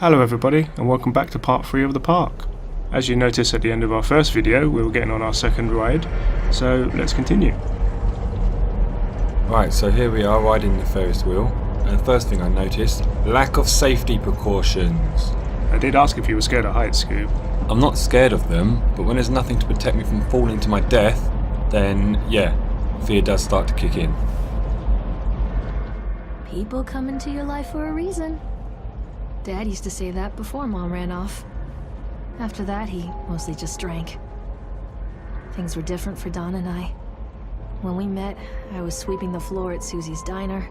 Hello everybody, and welcome back to part 3 of the park. As you noticed at the end of our first video, we were getting on our second ride, so let's continue. Right, so here we are riding the Ferris wheel, and the first thing I noticed, lack of safety precautions. I did ask if you were scared of heights, Scoob. I'm not scared of them, but when there's nothing to protect me from falling to my death, then yeah, fear does start to kick in. People come into your life for a reason. Dad used to say that before Mom ran off. After that, he mostly just drank. Things were different for Don and I. When we met, I was sweeping the floor at Susie's diner.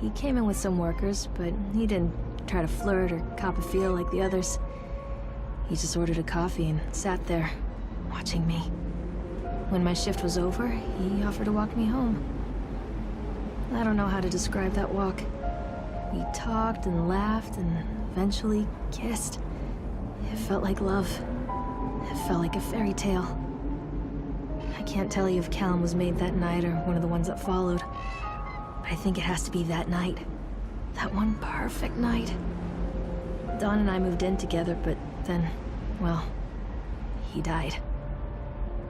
He came in with some workers, but he didn't try to flirt or cop a feel like the others. He just ordered a coffee and sat there, watching me. When my shift was over, he offered to walk me home. I don't know how to describe that walk. We talked and laughed and eventually kissed. It felt like love. It felt like a fairy tale. I can't tell you if Callum was made that night or one of the ones that followed. But I think it has to be that night. That one perfect night. Dawn and I moved in together, but then, well, he died.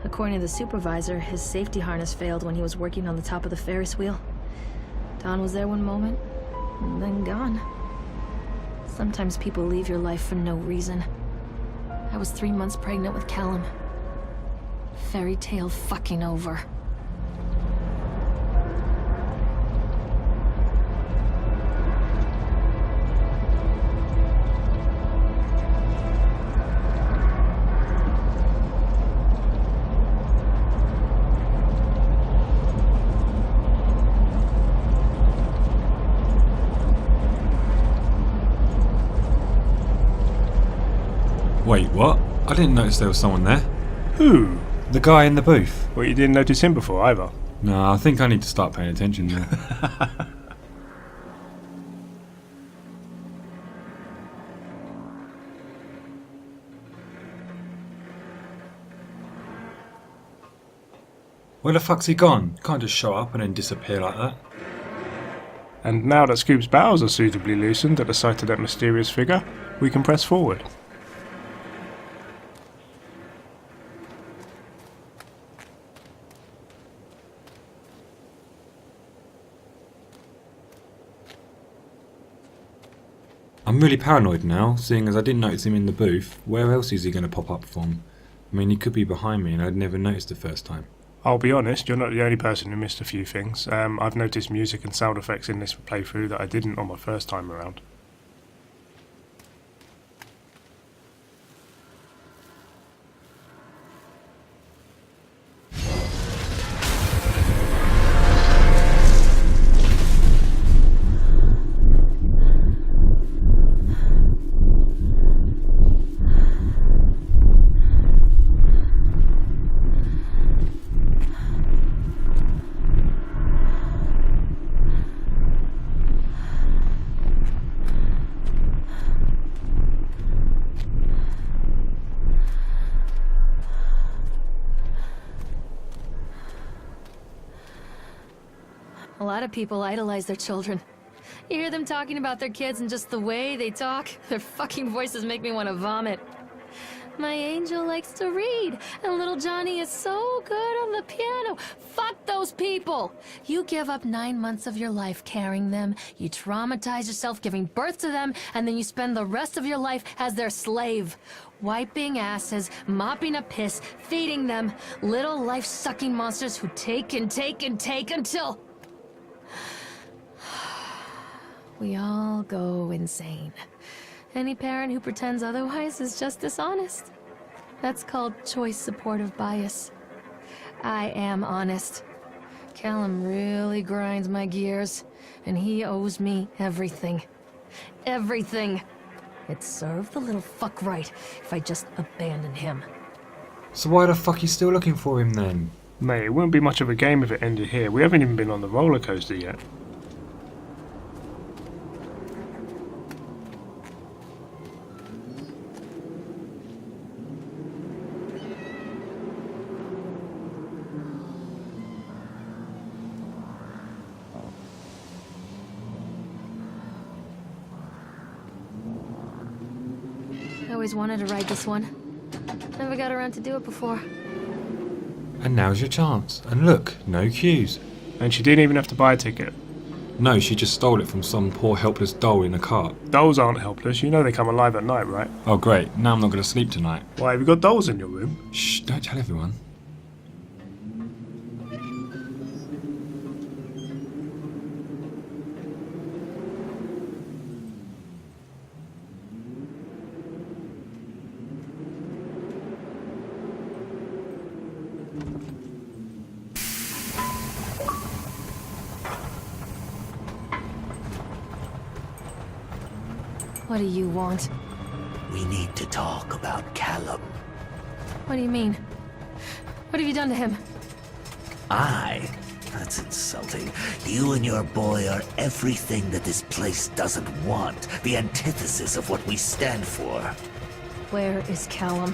According to the supervisor, his safety harness failed when he was working on the top of the Ferris wheel. Dawn was there one moment, and then gone. Sometimes people leave your life for no reason. I was 3 months pregnant with Callum. Fairy tale fucking over. Wait, what? I didn't notice there was someone there. Who? The guy in the booth. Well, you didn't notice him before either. No, I think I need to start paying attention now. Where the fuck's he gone? Can't just show up and then disappear like that. And now that Scoob's bowels are suitably loosened at the sight of that mysterious figure, we can press forward. I'm really paranoid now, seeing as I didn't notice him in the booth. Where else is he going to pop up from? I mean, he could be behind me and I'd never noticed the first time. I'll be honest, you're not the only person who missed a few things. I've noticed music and sound effects in this playthrough that I didn't on my first time around. A lot of people idolize their children. You hear them talking about their kids and just the way they talk, their fucking voices make me want to vomit. My angel likes to read, and little Johnny is so good on the piano. Fuck those people! You give up 9 months of your life carrying them, you traumatize yourself giving birth to them, and then you spend the rest of your life as their slave. Wiping asses, mopping up piss, feeding them. Little life-sucking monsters who take and take and take until... we all go insane. Any parent who pretends otherwise is just dishonest. That's called choice supportive bias. I am honest. Callum really grinds my gears, and he owes me everything. Everything. It'd serve the little fuck right if I just abandoned him. So why the fuck are you still looking for him then? Mate, it wouldn't be much of a game if it ended here. We haven't even been on the roller coaster yet. always wanted to ride this one. Never got around to do it before. And now's your chance. And look, no queues. And she didn't even have to buy a ticket. No, she just stole it from some poor helpless doll in a cart. Dolls aren't helpless. You know they come alive at night, right? Oh great, now I'm not going to sleep tonight. Why, have you got dolls in your room? Shh, don't tell everyone. What do you want? We need to talk about Callum. What do you mean? What have you done to him? That's insulting. You and your boy are everything that this place doesn't want. The antithesis of what we stand for. Where is Callum?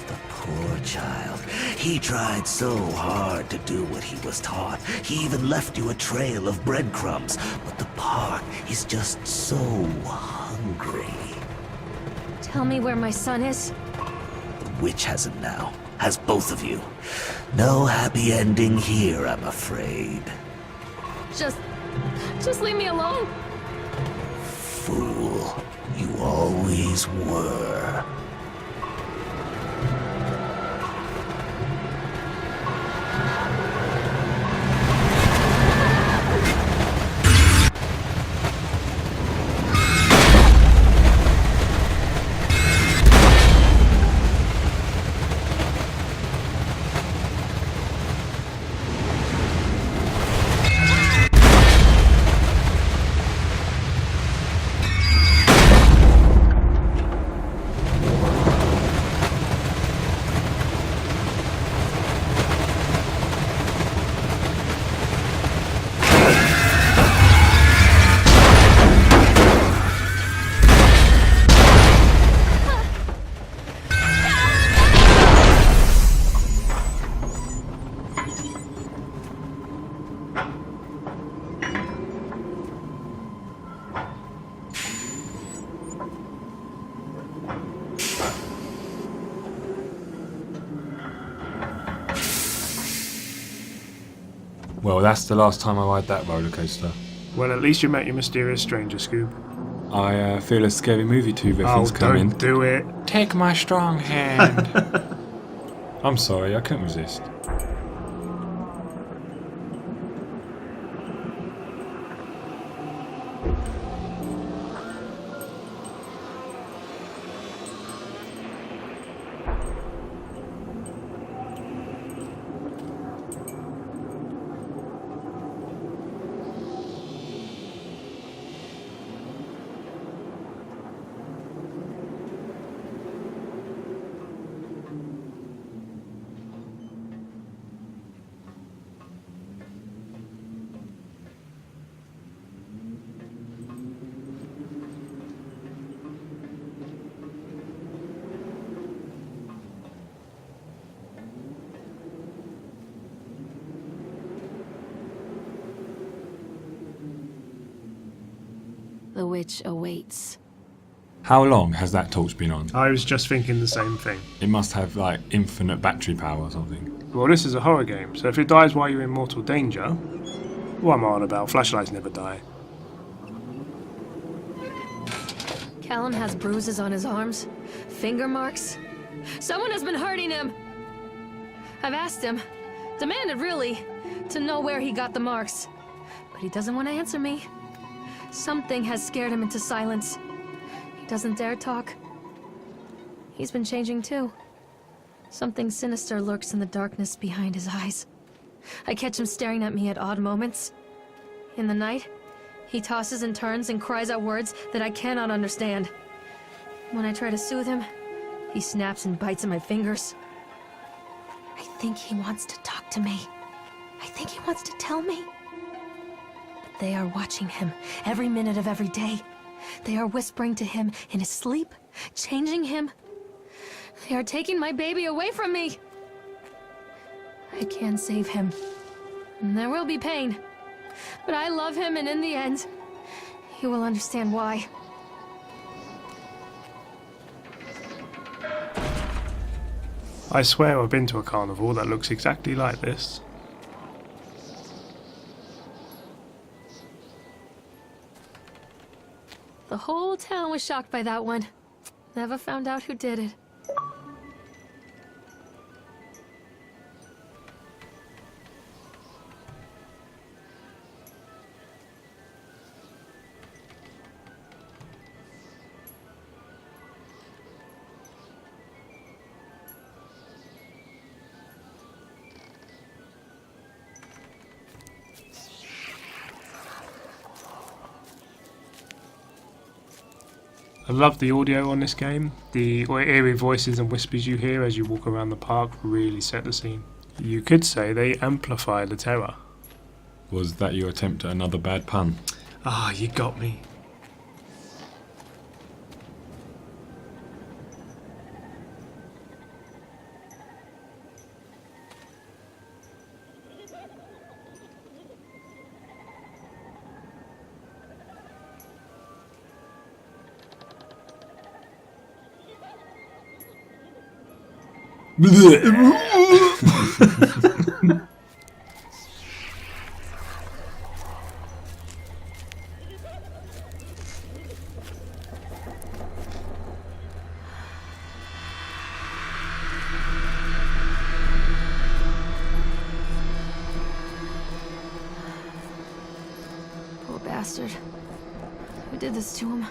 The poor child. He tried so hard to do what he was taught. He even left you a trail of breadcrumbs. But the park is just so hungry. Tell me where my son is. The witch has him now. Has both of you. No happy ending here, I'm afraid. Just leave me alone. Fool. You always were. Well, that's the last time I ride that roller coaster. Well, at least you met your mysterious stranger, Scoob. I feel a Scary Movie 2 reference coming. Don't do it. Take my strong hand. I'm sorry, I couldn't resist. The witch awaits. How long has that torch been on? I was just thinking the same thing. It must have, like, infinite battery power or something. Well, this is a horror game, so if it dies while you're in mortal danger... What am I on about? Flashlights never die. Callum has bruises on his arms, finger marks. Someone has been hurting him. I've asked him, demanded really, to know where he got the marks. But he doesn't want to answer me. Something has scared him into silence. He doesn't dare talk. He's been changing too. Something sinister lurks in the darkness behind his eyes. I catch him staring at me at odd moments. In the night, he tosses and turns and cries out words that I cannot understand. When I try to soothe him, he snaps and bites at my fingers. I think he wants to talk to me. I think he wants to tell me. But they are watching him every minute of every day. They are whispering to him in his sleep, changing him. They are taking my baby away from me. I can save him. And there will be pain. But I love him, and in the end, he will understand why. I swear I've been to a carnival that looks exactly like this. The whole town was shocked by that one. Never found out who did it. I love the audio on this game. The eerie voices and whispers you hear as you walk around the park really set the scene. You could say they amplify the terror. Was that your attempt at another bad pun? Ah, you got me. Poor bastard. Who did this to him?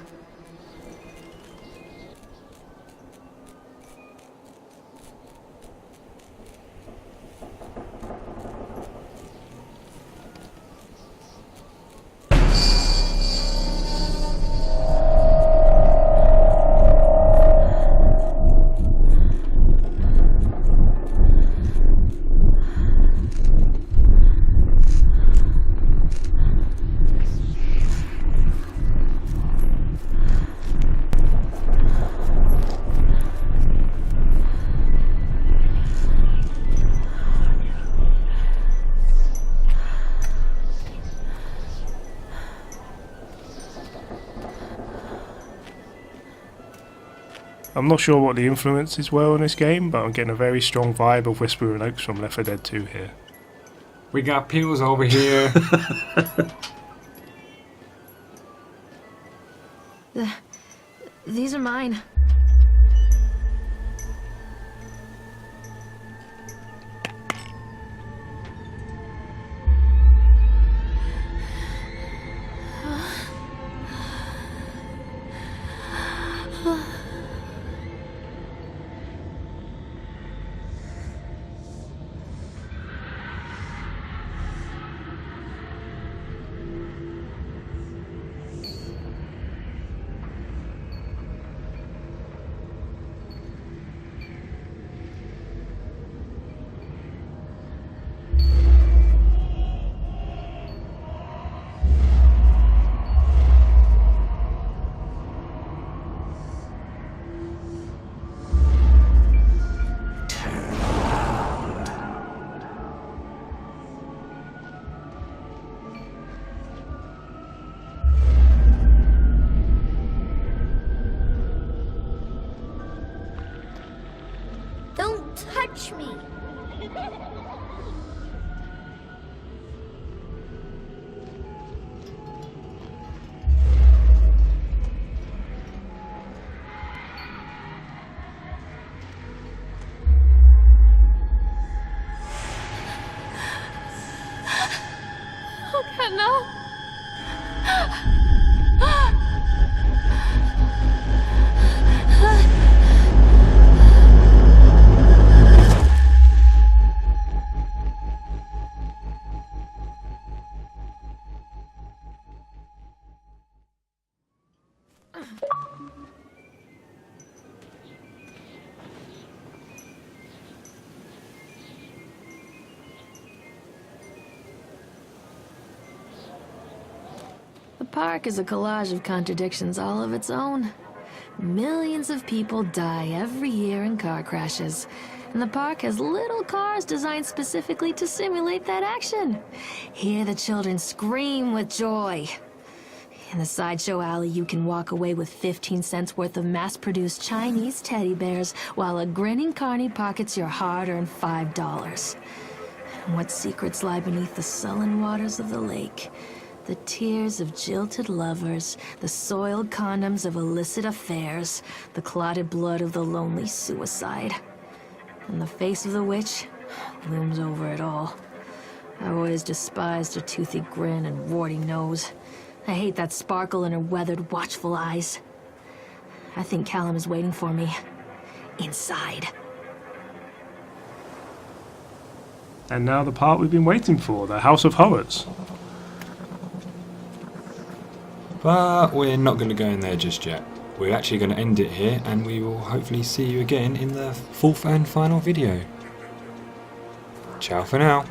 I'm not sure what the influences were on this game, but I'm getting a very strong vibe of Whispering Oaks from Left 4 Dead 2 here. We got pills over here. These are mine. Don't touch me! Oh God, no! The park is a collage of contradictions all of its own. Millions of people die every year in car crashes, and the park has little cars designed specifically to simulate that action. Hear the children scream with joy. In the sideshow alley, you can walk away with 15 cents worth of mass-produced Chinese teddy bears, while a grinning carny pockets your hard-earned $5. And what secrets lie beneath the sullen waters of the lake? The tears of jilted lovers, the soiled condoms of illicit affairs, the clotted blood of the lonely suicide. And the face of the witch looms over it all. I always despised her toothy grin and warty nose. I hate that sparkle in her weathered, watchful eyes. I think Callum is waiting for me. Inside. And now the part we've been waiting for, the House of Horrors. But we're not going to go in there just yet. We're actually going to end it here, and we will hopefully see you again in the fourth and final video. Ciao for now.